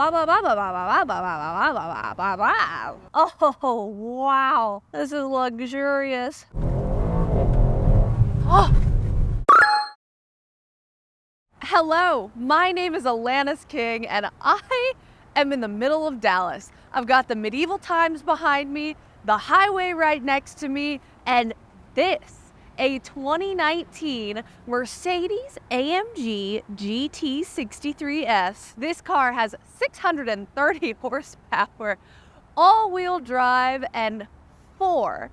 blah, blah, blah, blah, blah, blah, blah, blah, blah, blah, blah, blah, blah. Oh, wow. This is luxurious. Oh. Hello, my name is Alanis King, and I am in the middle of Dallas. I've got the medieval times behind me, the highway right next to me, and this, a 2019 Mercedes AMG GT63 S. This car has 630 horsepower, all-wheel drive, and 4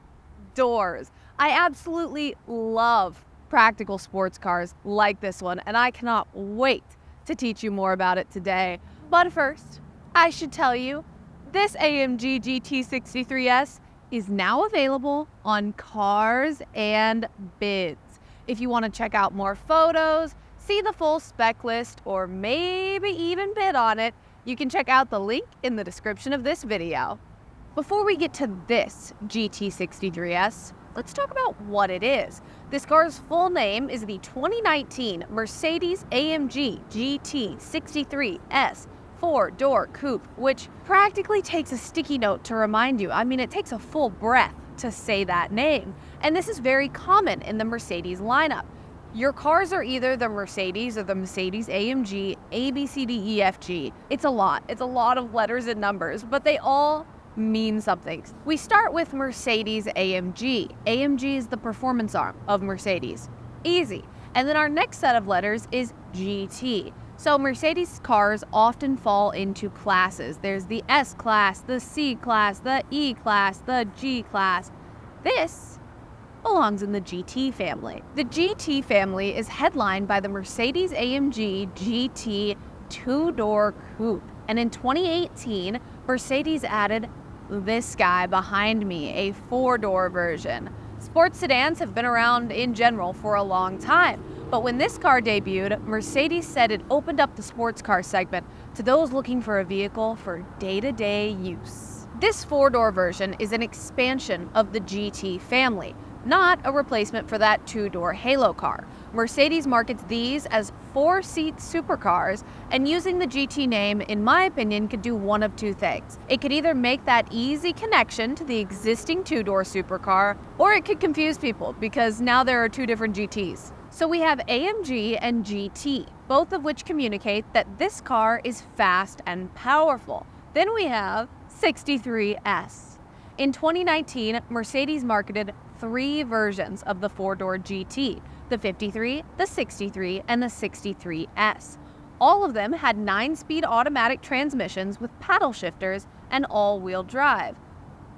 doors. I absolutely love practical sports cars like this one, and I cannot wait to teach you more about it today. But first, I should tell you, this AMG GT63 S is now available on Cars and Bids. If you want to check out more photos, see the full spec list, or maybe even bid on it, you can check out the link in the description of this video. Before we get to this GT63 S, let's talk about what it is. This car's full name is the 2019 Mercedes AMG GT63 S 4-door coupe, which practically takes a sticky note to remind you. I mean, it takes a full breath to say that name. And this is very common in the Mercedes lineup. Your cars are either the Mercedes or the Mercedes AMG ABCDEFG. It's a lot of letters and numbers, but they all mean something. We start with Mercedes AMG. AMG is the performance arm of Mercedes. Easy. And then our next set of letters is GT. So Mercedes cars often fall into classes. There's the S class, the C class, the E class, the G class. This belongs in the GT family. The GT family is headlined by the Mercedes AMG GT 2-door coupe. And in 2018, Mercedes added this guy behind me, a 4-door version. Sports sedans have been around in general for a long time, but when this car debuted, Mercedes said it opened up the sports car segment to those looking for a vehicle for day-to-day use. This 4-door version is an expansion of the GT family, not a replacement for that 2-door halo car. Mercedes markets these as 4-seat supercars, and using the GT name, in my opinion, could do one of two things. It could either make that easy connection to the existing 2-door supercar, or it could confuse people because now there are 2 different GTs. So we have AMG and GT, both of which communicate that this car is fast and powerful. Then we have 63S. In 2019, Mercedes marketed 3 versions of the 4-door GT, the 53, the 63, and the 63S. All of them had 9-speed automatic transmissions with paddle shifters and all-wheel drive,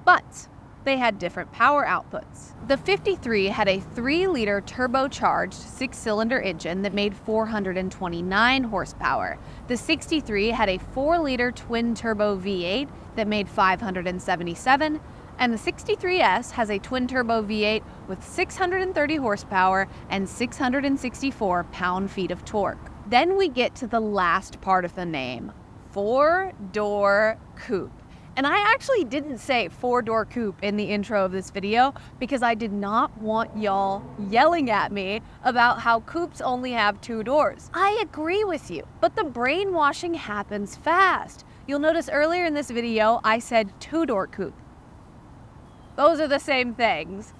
but they had different power outputs. The 53 had a 3-liter turbocharged 6-cylinder engine that made 429 horsepower. The 63 had a 4-liter twin-turbo V8 that made 577, and the 63S has a twin-turbo V8 with 630 horsepower and 664 pound-feet of torque. Then we get to the last part of the name, 4-door coupe. And I actually didn't say 4-door coupe in the intro of this video because I did not want y'all yelling at me about how coupes only have 2 doors. I agree with you, but the brainwashing happens fast. You'll notice earlier in this video, I said 2-door coupe. Those are the same things,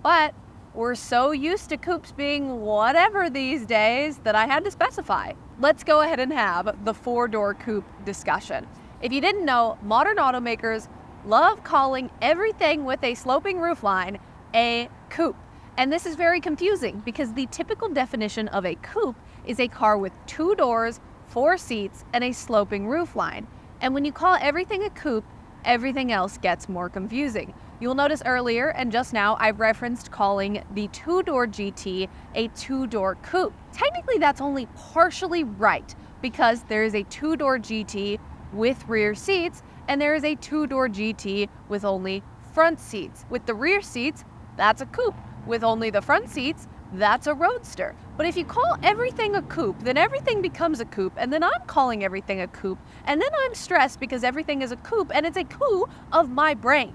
but we're so used to coupes being whatever these days that I had to specify. Let's go ahead and have the 4-door coupe discussion. If you didn't know, modern automakers love calling everything with a sloping roofline a coupe. And this is very confusing because the typical definition of a coupe is a car with 2 doors, 4 seats, and a sloping roofline. And when you call everything a coupe, everything else gets more confusing. You'll notice earlier and just now I referenced calling the 2-door GT a 2-door coupe. Technically that's only partially right because there is a 2-door GT with rear seats and there is a 2-door GT with only front seats. With the rear seats, that's a coupe. With only the front seats, that's a roadster. But if you call everything a coupe, then everything becomes a coupe, and then I'm calling everything a coupe, and then I'm stressed because everything is a coupe, and it's a coup of my brain.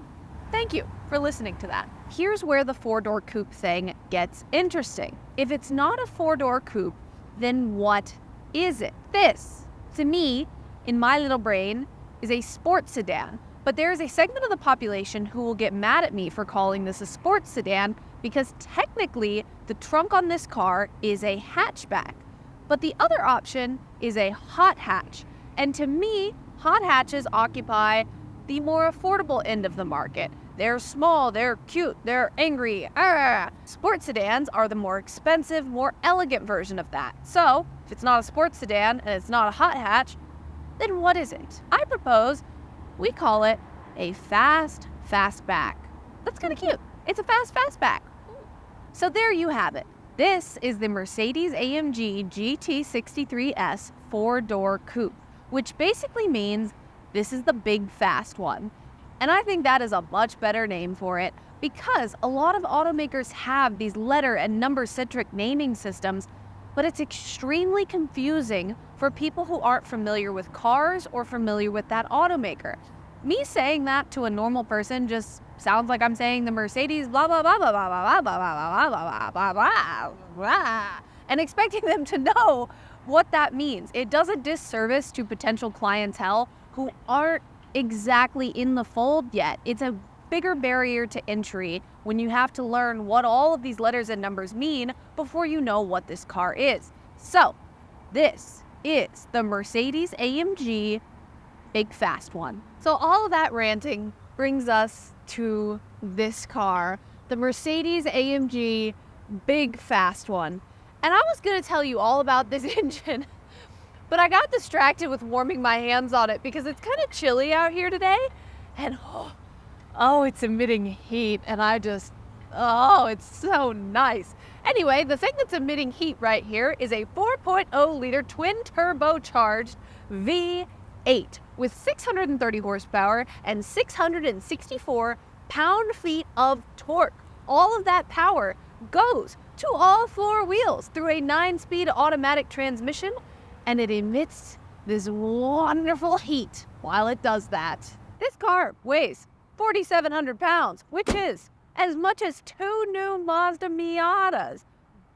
Thank you for listening to that. Here's where the 4-door coupe thing gets interesting. If it's not a 4-door coupe, then what is it? This, to me, in my little brain, is a sports sedan. But there is a segment of the population who will get mad at me for calling this a sports sedan because technically the trunk on this car is a hatchback. But the other option is a hot hatch. And to me, hot hatches occupy the more affordable end of the market. They're small, they're cute, they're angry. Sports sedans are the more expensive, more elegant version of that. So, if it's not a sports sedan and it's not a hot hatch, then what is it? I propose we call it a fast fastback. That's kind of cute. It's a fast fastback. So there you have it. This is the Mercedes AMG GT63 S 4-door coupe, which basically means this is the big fast one. And I think that is a much better name for it because a lot of automakers have these letter and number-centric naming systems, but it's extremely confusing for people who aren't familiar with cars or familiar with that automaker. Me saying that to a normal person just sounds like I'm saying the Mercedes blah blah blah blah blah blah blah blah blah blah blah blah, and expecting them to know what that means. It does a disservice to potential clientele who aren't exactly in the fold yet. It's a bigger barrier to entry when you have to learn what all of these letters and numbers mean before you know what this car is. So, this is the Mercedes AMG Big Fast One. So all of that ranting brings us to this car, the Mercedes AMG Big Fast One. And I was gonna tell you all about this engine, but I got distracted with warming my hands on it because it's kind of chilly out here today. And oh, it's emitting heat and it's so nice. Anyway, the thing that's emitting heat right here is a 4.0 liter twin turbocharged V8 with 630 horsepower and 664 pound-feet of torque. All of that power goes to all four wheels through a 9-speed automatic transmission, and it emits this wonderful heat while it does that. This car weighs 4,700 pounds, which is as much as 2 new Mazda Miatas.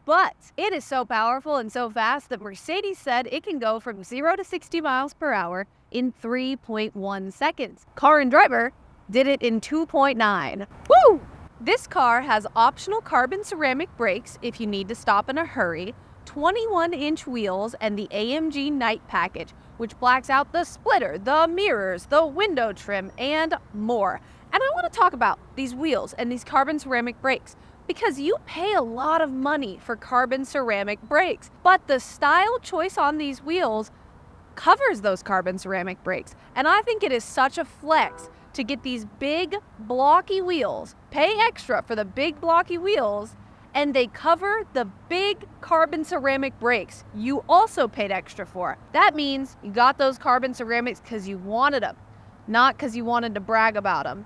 But it is so powerful and so fast that Mercedes said it can go from 0 to 60 miles per hour in 3.1 seconds. Car and Driver did it in 2.9. Woo! This car has optional carbon ceramic brakes if you need to stop in a hurry, 21-inch wheels, and the AMG Night Package, which blacks out the splitter, the mirrors, the window trim, and more. And I want to talk about these wheels and these carbon ceramic brakes because you pay a lot of money for carbon ceramic brakes, but the style choice on these wheels covers those carbon ceramic brakes. And I think it is such a flex to get these big blocky wheels, pay extra for the big blocky wheels, and they cover the big carbon ceramic brakes you also paid extra for. That means you got those carbon ceramics because you wanted them, not because you wanted to brag about them.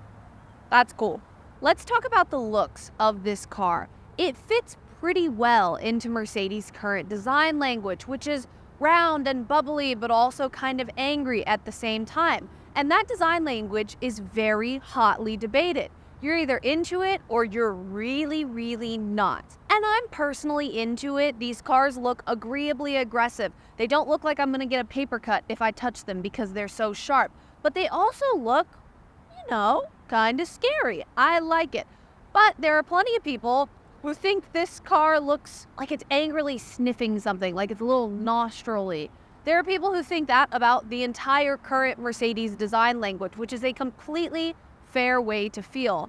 That's cool. Let's talk about the looks of this car. It fits pretty well into Mercedes' current design language, which is round and bubbly, but also kind of angry at the same time. And that design language is very hotly debated. You're either into it or you're really, really not. And I'm personally into it. These cars look agreeably aggressive. They don't look like I'm gonna get a paper cut if I touch them because they're so sharp. But they also look, kind of scary. I like it. But there are plenty of people who think this car looks like it's angrily sniffing something, like it's a little nostril-y. There are people who think that about the entire current Mercedes design language, which is a completely fair way to feel.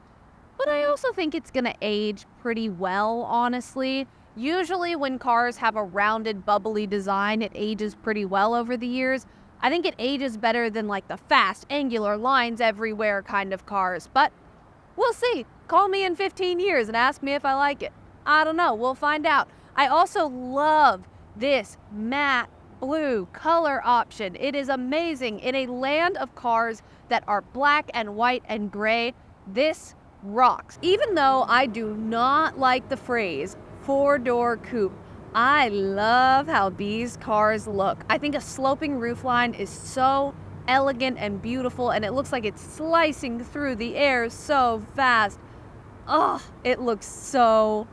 But I also think it's gonna age pretty well, honestly. Usually when cars have a rounded, bubbly design, it ages pretty well over the years. I think it ages better than like the fast, angular lines everywhere kind of cars, but we'll see. Call me in 15 years and ask me if I like it. I don't know, we'll find out. I also love this matte blue color option. It is amazing. In a land of cars that are black and white and gray, this rocks. Even though I do not like the phrase 4-door coupe, I love how these cars look. I think a sloping roofline is so elegant and beautiful, and it looks like it's slicing through the air so fast. Oh, it looks so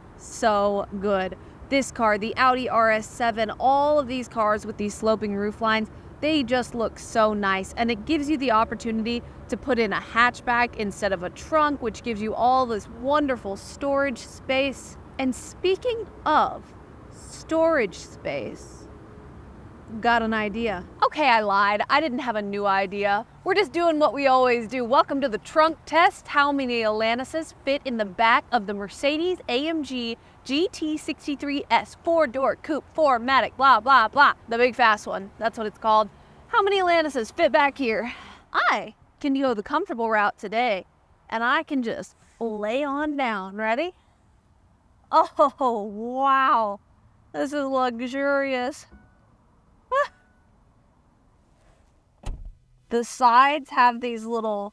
good. This car, the Audi RS7, all of these cars with these sloping rooflines, They just look so nice, and it gives you the opportunity to put in a hatchback instead of a trunk, which gives you all this wonderful storage space. And speaking of storage space, got an idea. Okay, I lied. I didn't have a new idea. We're just doing what we always do. Welcome to the trunk test. How many Alanises fit in the back of the Mercedes AMG GT63 S 4-door coupe 4MATIC blah blah blah. The big fast one. That's what it's called. How many Alanises fit back here? I can go the comfortable route today, and I can just lay on down. Ready? Oh, wow. This is luxurious. The sides have these little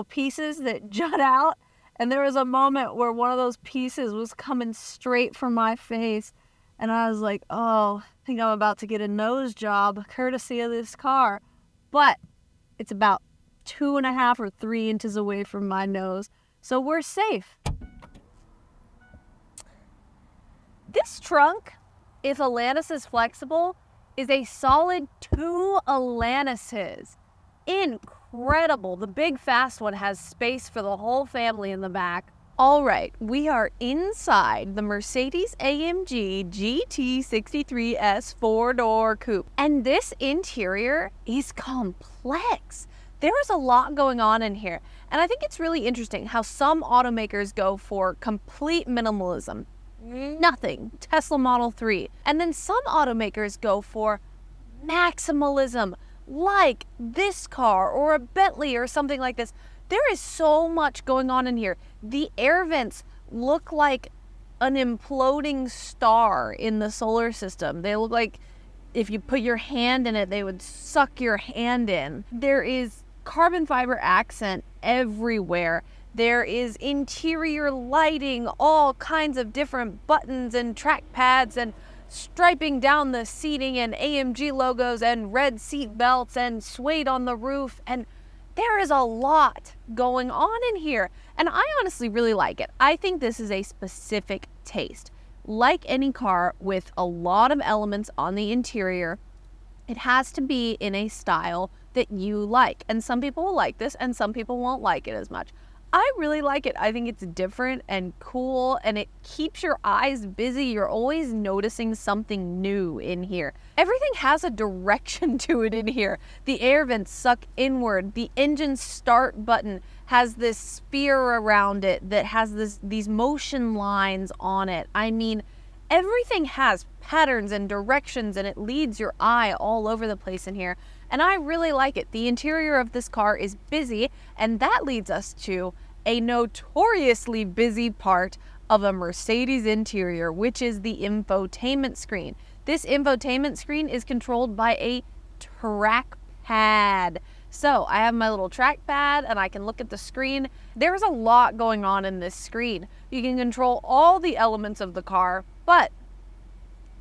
pieces that jut out, and there was a moment where one of those pieces was coming straight from my face, and I was like, oh, I think I'm about to get a nose job courtesy of this car. But it's about 2.5 or 3 inches away from my nose, so we're safe. This trunk, if Alanis is flexible, is a solid 2 Alanises. Incredible. The big fast one has space for the whole family in the back. All right, we are inside the Mercedes AMG GT63 S 4-door coupe. And this interior is complex. There is a lot going on in here. And I think it's really interesting how some automakers go for complete minimalism. Nothing. Tesla Model 3. And then some automakers go for maximalism, like this car or a Bentley or something like this. There is so much going on in here. The air vents look like an imploding star in the solar system. They look like if you put your hand in it, they would suck your hand in. There is carbon fiber accent everywhere. There is interior lighting, all kinds of different buttons and track pads and striping down the seating and AMG logos and red seat belts and suede on the roof. And there is a lot going on in here. And I honestly really like it. I think this is a specific taste. Like any car with a lot of elements on the interior, it has to be in a style that you like. And some people will like this and some people won't like it as much. I really like it. I think it's different and cool, and it keeps your eyes busy. You're always noticing something new in here. Everything has a direction to it in here. The air vents suck inward. The engine start button has this sphere around it that has these motion lines on it. I mean, everything has patterns and directions, and it leads your eye all over the place in here. And I really like it. The interior of this car is busy, and that leads us to a notoriously busy part of a Mercedes interior, which is the infotainment screen. This infotainment screen is controlled by a trackpad. So I have my little trackpad and I can look at the screen. There's a lot going on in this screen. You can control all the elements of the car, but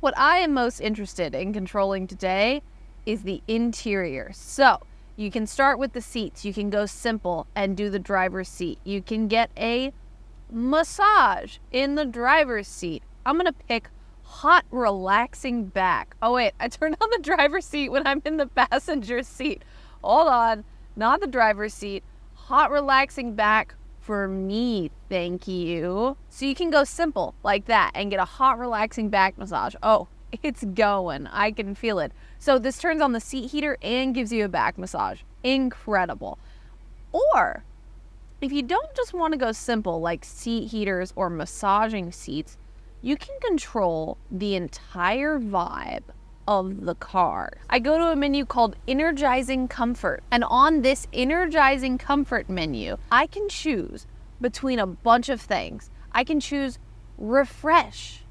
what I am most interested in controlling today is the interior. So you can start with the seats. You can go simple and do the driver's seat. You can get a massage in the driver's seat. I'm gonna pick hot, relaxing back. Oh wait, I turned on the driver's seat when I'm in the passenger seat. Hold on, not the driver's seat. Hot, relaxing back for me, thank you. So you can go simple like that and get a hot, relaxing back massage. Oh, it's going. I can feel it. So this turns on the seat heater and gives you a back massage. Incredible. Or if you don't just want to go simple like seat heaters or massaging seats, you can control the entire vibe of the car. I go to a menu called Energizing Comfort, and on this Energizing Comfort menu, I can choose between a bunch of things. I can choose Refresh,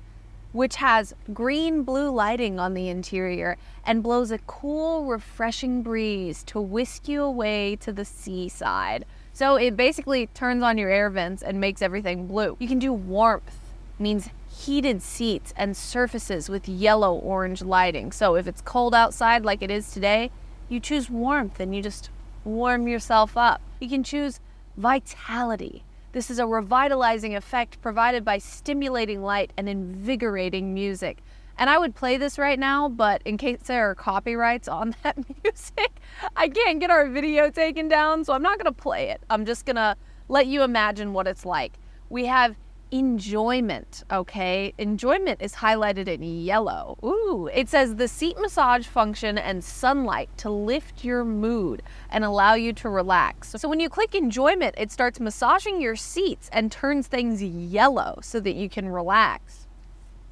which has green blue lighting on the interior and blows a cool, refreshing breeze to whisk you away to the seaside. So it basically turns on your air vents and makes everything blue. You can do Warmth, means heated seats and surfaces with yellow-orange lighting. So if it's cold outside like it is today, you choose Warmth and you just warm yourself up. You can choose Vitality. This is a revitalizing effect provided by stimulating light and invigorating music. And I would play this right now, but in case there are copyrights on that music, I can't get our video taken down, so I'm not gonna play it. I'm just gonna let you imagine what it's like. We have enjoyment, okay? Enjoyment is highlighted in yellow. Ooh, it says the seat massage function and sunlight to lift your mood and allow you to relax. So when you click enjoyment, it starts massaging your seats and turns things yellow so that you can relax.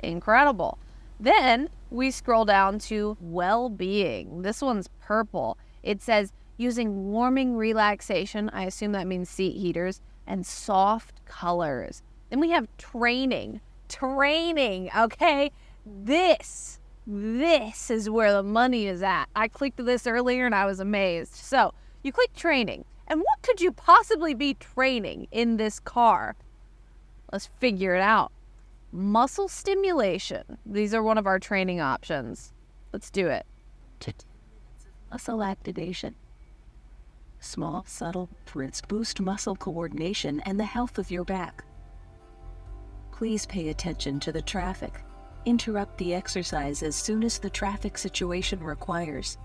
Incredible. Then we scroll down to well-being. This one's purple. It says using warming relaxation, I assume that means seat heaters, and soft colors. Then we have training, okay? This is where the money is at. I clicked this earlier and I was amazed. So you click training, and what could you possibly be training in this car? Let's figure it out. Muscle stimulation. These are one of our training options. Let's do it. Muscle activation. Small, subtle improvements boost muscle coordination and the health of your back. Please pay attention to the traffic. Interrupt the exercise as soon as the traffic situation requires.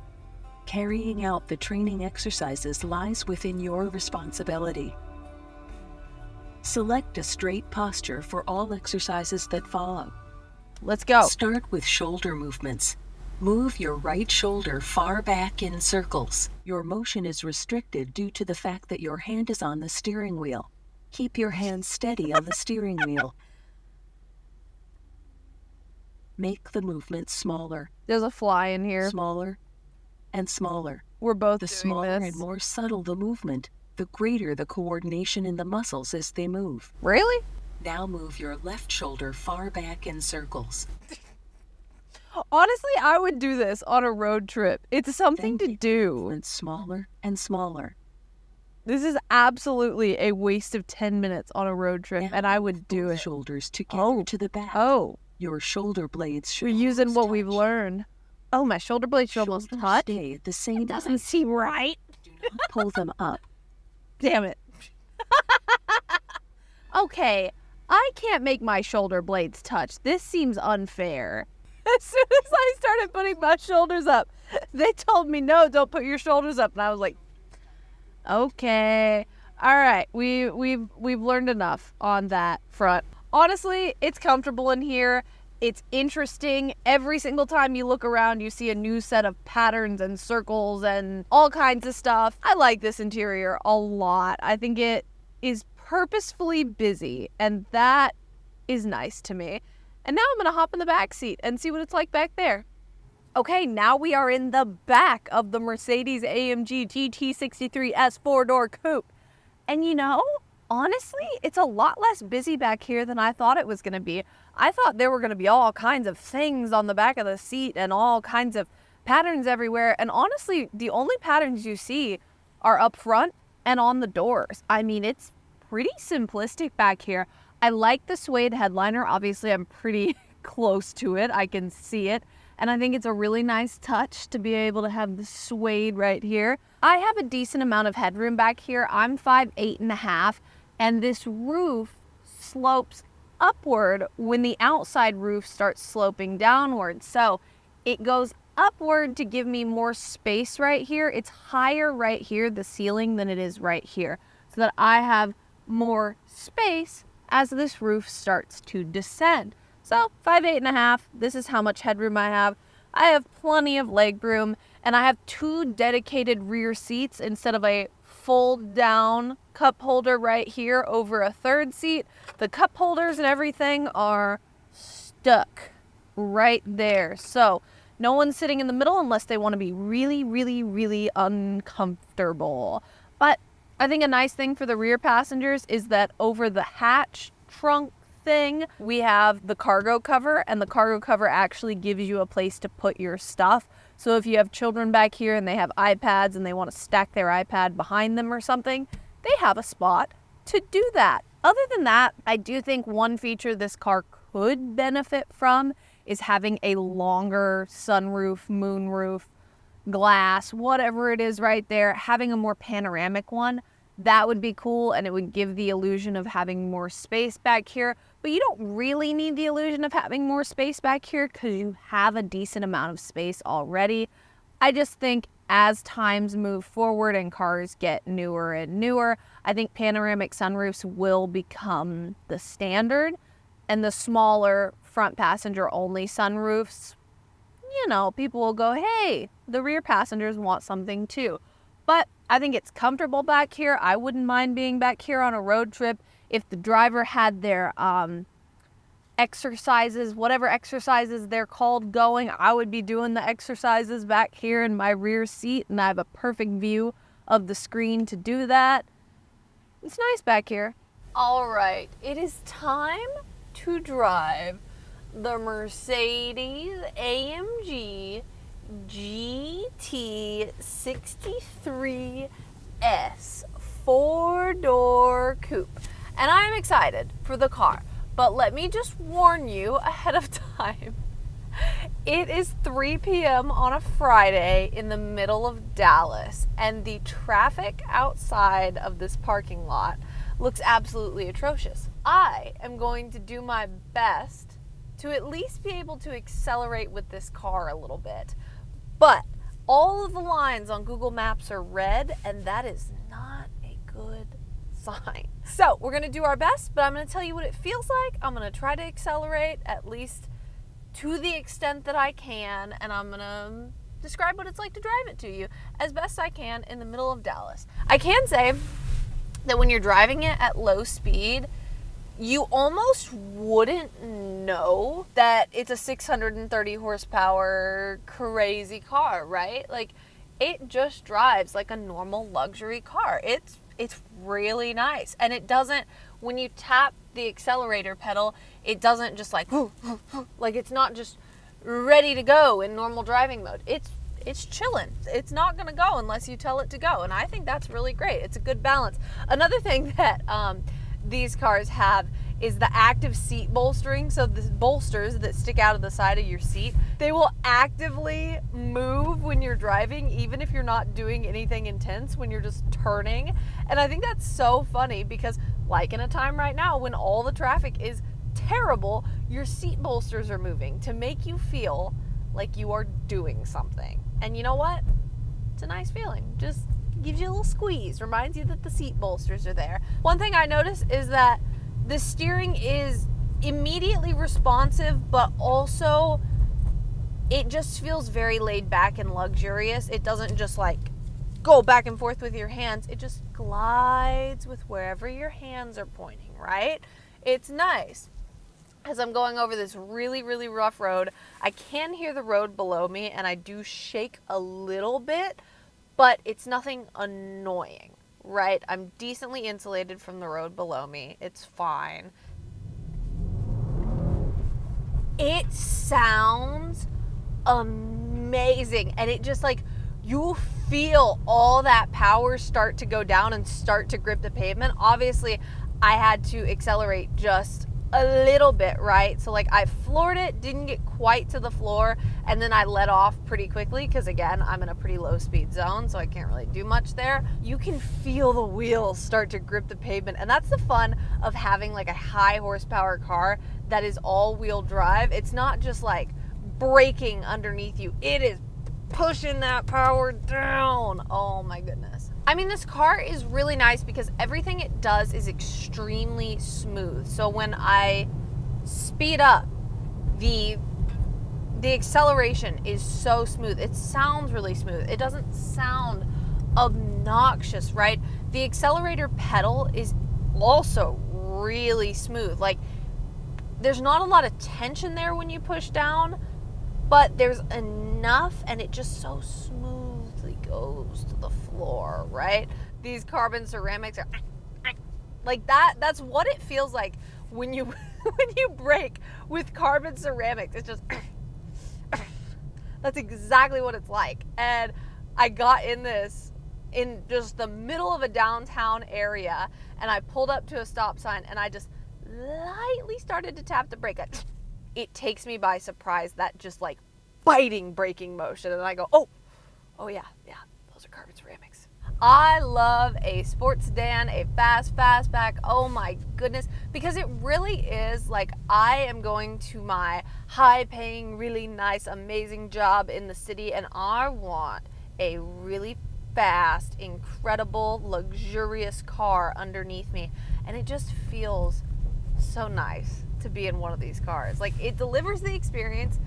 Carrying out the training exercises lies within your responsibility. Select a straight posture for all exercises that follow. Let's go. Start with shoulder movements. Move your right shoulder far back in circles. Your motion is restricted due to the fact that your hand is on the steering wheel. Keep your hand steady on the steering wheel. Make the movement smaller. There's a fly in here. Smaller and smaller. We're both The doing smaller this. and more subtle the movement, the greater the coordination in the muscles as they move. Really? Now move your left shoulder far back in circles. Honestly, I would do this on a road trip. It's something to do. And smaller and smaller. This is absolutely a waste of 10 minutes on a road trip, and I would do it. Shoulders together to the back. Oh, Your shoulder blades should we're using almost what we've touch. learned. Oh, my shoulder blades should almost Shoulders touch. stay at the same Doesn't height. seem right. Do not pull them up. Damn it. Okay, I can't make my shoulder blades touch. This seems unfair. As soon as I started putting my shoulders up, they told me, no, don't put your shoulders up. And I was like, okay. All right, we've learned enough on that front. Honestly, it's comfortable in here. It's interesting. Every single time you look around, you see a new set of patterns and circles and all kinds of stuff. I like this interior a lot. I think it is purposefully busy, and that is nice to me. And now I'm gonna hop in the back seat and see what it's like back there. Okay, now we are in the back of the Mercedes AMG GT63 S 4-door coupe. And you know, honestly, it's a lot less busy back here than I thought it was gonna be. I thought there were gonna be all kinds of things on the back of the seat and all kinds of patterns everywhere. And honestly, the only patterns you see are up front and on the doors. I mean, it's pretty simplistic back here. I like the suede headliner. Obviously, I'm pretty close to it. I can see it. And I think it's a really nice touch to be able to have the suede right here. I have a decent amount of headroom back here. I'm 5'8.5", and this roof slopes upward when the outside roof starts sloping downward. So it goes upward to give me more space right here. It's higher right here, the ceiling, than it is right here, so that I have more space as this roof starts to descend. So 5'8.5", this is how much headroom I have. I have plenty of leg room, and I have 2 dedicated rear seats instead of a fold down cup holder right here over a 3rd seat. The cup holders and everything are stuck right there. So no one's sitting in the middle unless they want to be really, really, really uncomfortable. But I think a nice thing for the rear passengers is that over the hatch trunk thing, we have the cargo cover, and the cargo cover actually gives you a place to put your stuff. So if you have children back here and they have iPads and they want to stack their iPad behind them or something, they have a spot to do that. Other than that, I do think one feature this car could benefit from is having a longer sunroof, moonroof, glass, whatever it is right there, having a more panoramic one. That would be cool, and it would give the illusion of having more space back here. But you don't really need the illusion of having more space back here because you have a decent amount of space already. I just think as times move forward and cars get newer and newer, I think panoramic sunroofs will become the standard, and the smaller front passenger only sunroofs, you know, people will go, hey, the rear passengers want something too. But I think it's comfortable back here. I wouldn't mind being back here on a road trip if the driver had their exercises, whatever exercises they're called, going. I would be doing the exercises back here in my rear seat, and I have a perfect view of the screen to do that. It's nice back here. All right, it is time to drive the Mercedes AMG GT63 S 4-door coupe. And I'm excited for the car, but let me just warn you ahead of time. It is 3 p.m. on a Friday in the middle of Dallas, and the traffic outside of this parking lot looks absolutely atrocious. I am going to do my best to at least be able to accelerate with this car a little bit. But all of the lines on Google Maps are red, and that is not a good sign. So we're gonna do our best, but I'm gonna tell you what it feels like. I'm gonna try to accelerate at least to the extent that I can, and I'm gonna describe what it's like to drive it to you as best I can in the middle of Dallas. I can say that when you're driving it at low speed, you almost wouldn't know that it's a 630 horsepower crazy car, right? Like, it just drives like a normal luxury car. It's really nice. And it doesn't, when you tap the accelerator pedal, it doesn't just like, like, it's not just ready to go in normal driving mode. It's chilling. It's not gonna go unless you tell it to go. And I think that's really great. It's a good balance. Another thing that these cars have is the active seat bolstering. So the bolsters that stick out of the side of your seat, they will actively move when you're driving, even if you're not doing anything intense, when you're just turning. And I think that's so funny because, like in a time right now when all the traffic is terrible, your seat bolsters are moving to make you feel like you are doing something. And you know what? It's a nice feeling. Just gives you a little squeeze, reminds you that the seat bolsters are there. One thing I notice is that the steering is immediately responsive, but also it just feels very laid back and luxurious. It doesn't just like go back and forth with your hands. It just glides with wherever your hands are pointing, right? It's nice. As I'm going over this really, really rough road, I can hear the road below me, and I do shake a little bit, but it's nothing annoying, right? I'm decently insulated from the road below me. It's fine. It sounds amazing, and it just like, you feel all that power start to go down and start to grip the pavement. Obviously, I had to accelerate just a little bit, right? So like, I floored it, didn't get quite to the floor, and then I let off pretty quickly because, again, I'm in a pretty low speed zone, so I can't really do much there. You can feel the wheels start to grip the pavement, and that's the fun of having like a high horsepower car that is all wheel drive. It's not just like braking underneath you, it is pushing that power down. Oh my goodness. I mean, this car is really nice because everything it does is extremely smooth. So when I speed up, the acceleration is so smooth. It sounds really smooth. It doesn't sound obnoxious, right? The accelerator pedal is also really smooth. Like, there's not a lot of tension there when you push down, but there's enough, and it just so smoothly goes to the floor, right? These carbon ceramics are like that. That's what it feels like when you when you brake with carbon ceramics. It's just that's exactly what it's like. And I got in this in just the middle of a downtown area, and I pulled up to a stop sign, and I just lightly started to tap the brake. It takes me by surprise, that just like biting braking motion, and I go, oh yeah, those are carbon ceramics. I love a sports sedan, a fastback. Oh my goodness, because it really is like I am going to my high-paying, really nice, amazing job in the city, and I want a really fast, incredible, luxurious car underneath me, and it just feels so nice to be in one of these cars. Like, it delivers the experience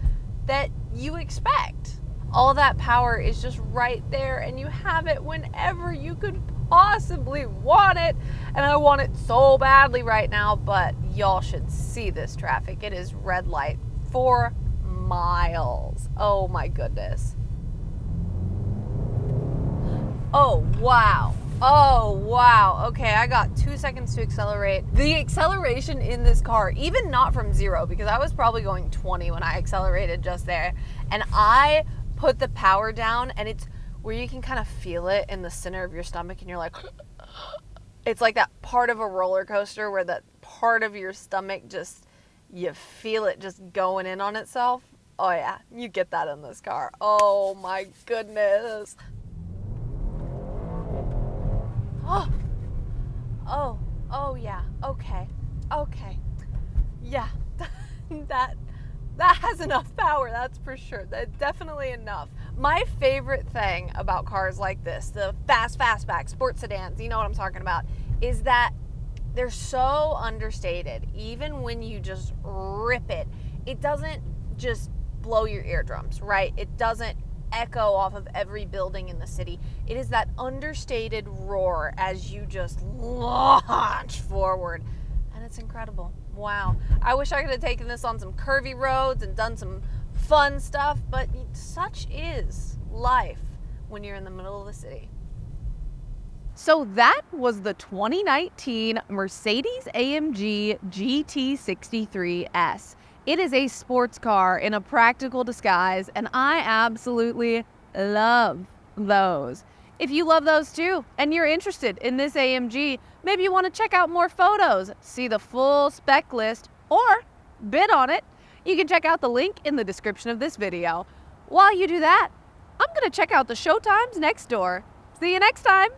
that you expect. All that power is just right there, and you have it whenever you could possibly want it. And I want it so badly right now, but y'all should see this traffic. It is red light for miles. Oh my goodness. Oh wow. Oh wow. Okay, I got 2 seconds to accelerate. The acceleration in this car, even not from 0, because I was probably going 20 when I accelerated just there, and I put the power down, and it's where you can kind of feel it in the center of your stomach, and you're like, it's like that part of a roller coaster where that part of your stomach just, you feel it just going in on itself. Oh yeah, you get that in this car. Oh my goodness. Oh yeah, okay, yeah, that has enough power, that's for sure. That's definitely enough. My favorite thing about cars like this, the fastback, sports sedans, you know what I'm talking about, is that they're so understated. Even when you just rip it, it doesn't just blow your eardrums, right? It doesn't echo off of every building in the city. It is that understated roar as you just launch forward, and it's incredible. Wow. I wish I could have taken this on some curvy roads and done some fun stuff, but such is life when you're in the middle of the city. So that was the 2019 Mercedes AMG GT63 S. It is a sports car in a practical disguise, and I absolutely love those. If you love those too, and you're interested in this AMG, maybe you want to check out more photos, see the full spec list, or bid on it, you can check out the link in the description of this video. While you do that, I'm going to check out the showtimes next door. See you next time.